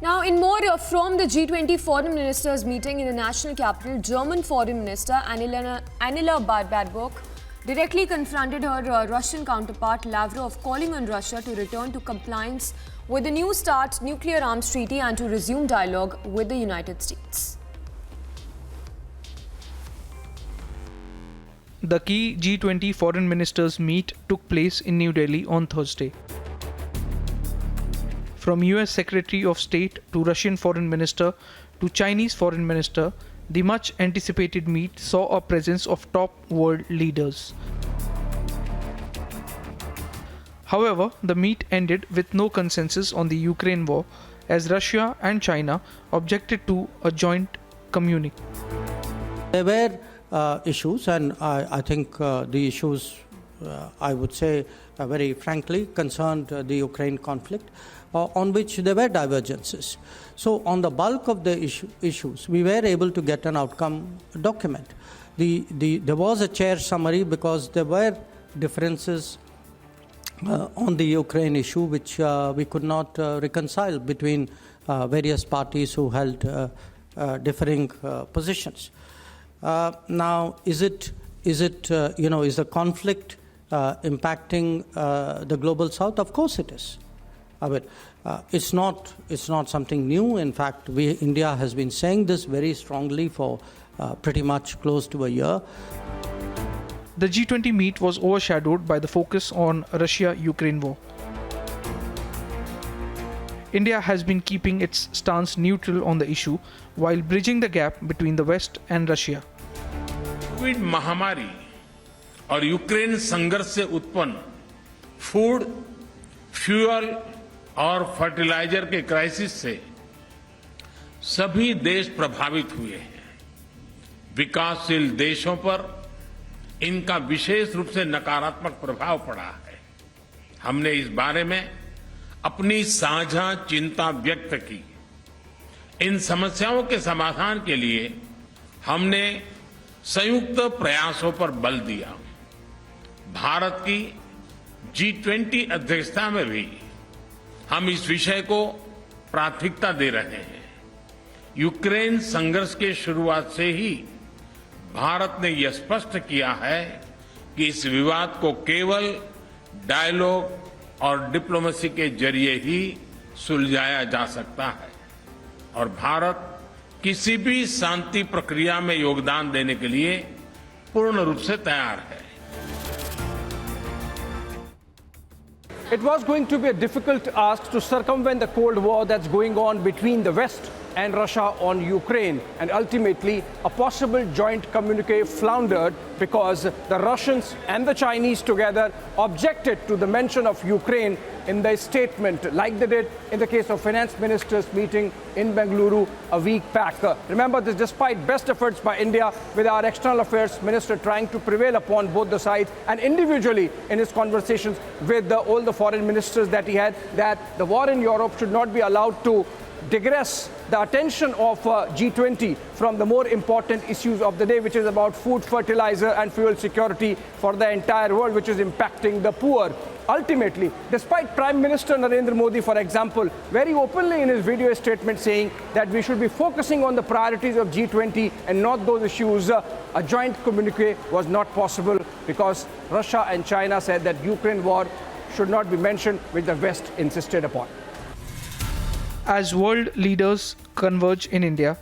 Now, in more from the G20 Foreign Ministers Meeting in the national capital, German Foreign Minister Annalena Baerbock directly confronted her Russian counterpart Lavrov, calling on Russia to return to compliance with the New START nuclear arms treaty and to resume dialogue with the United States. The key G20 Foreign Ministers meet took place in New Delhi on Thursday. From US Secretary of State to Russian Foreign Minister to Chinese Foreign Minister, the much anticipated meet saw a presence of top world leaders. However, the meet ended with no consensus on the Ukraine war, as Russia and China objected to a joint communique. There were issues, and I think the issues, I would say very frankly, concerned the Ukraine conflict, on which there were divergences. So on the bulk of the issues, we were able to get an outcome document. There was a chair summary because there were differences on the Ukraine issue which we could not reconcile between various parties who held differing positions. Now, is the conflict impacting the global South? Of course it is. I mean, it's not something new. In fact, India has been saying this very strongly for pretty much close to a year. The G20 meet was overshadowed by the focus on Russia-Ukraine war. India has been keeping its stance neutral on the issue while bridging the gap between the West and Russia. Covid महामारी और Ukraine संघर्ष से उत्पन्न food, fuel और fertiliser के crisis से सभी देश प्रभावित हुए हैं। विकासशील देशों पर इनका विशेष रूप से नकारात्मक प्रभाव पड़ा है। हमने इस बारे में अपनी साझा चिंता व्यक्त की। इन समस्याओं के समाधान के लिए हमने संयुक्त प्रयासों पर बल दिया। भारत की G20 अध्यक्षता में भी हम इस विषय को प्राथमिकता दे रहे हैं। यूक्रेन संघर्ष के शुरुआत से ही भारत ने यह स्पष्ट किया है कि इस विवाद को केवल डायलॉग और डिप्लोमेसी के जरिए ही सुलझाया जा सकता है और भारत किसी भी शांति प्रक्रिया में योगदान देने के लिए पूर्ण रूप से तैयार है। It was going to be a difficult ask to circumvent the Cold War that's going on between the West and Russia on Ukraine, and ultimately a possible joint communique floundered because the Russians and the Chinese together objected to the mention of Ukraine in their statement, like they did in the case of Finance Ministers Meeting in Bengaluru a week back. Remember this despite best efforts by India, with our External Affairs Minister trying to prevail upon both the sides and individually in his conversations with all the foreign ministers that he had, that the war in Europe should not be allowed to digress the attention of G20 from the more important issues of the day, which is about food, fertilizer and fuel security for the entire world, which is impacting the poor. Ultimately, despite Prime Minister Narendra Modi, for example, very openly in his video statement saying that we should be focusing on the priorities of G20 and not those issues, a joint communique was not possible because Russia and China said that Ukraine war should not be mentioned, which the West insisted upon. As world leaders converge in India,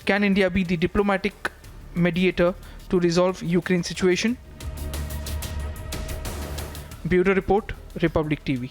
can India be the diplomatic mediator to resolve Ukraine situation? Bureau Report, Republic TV.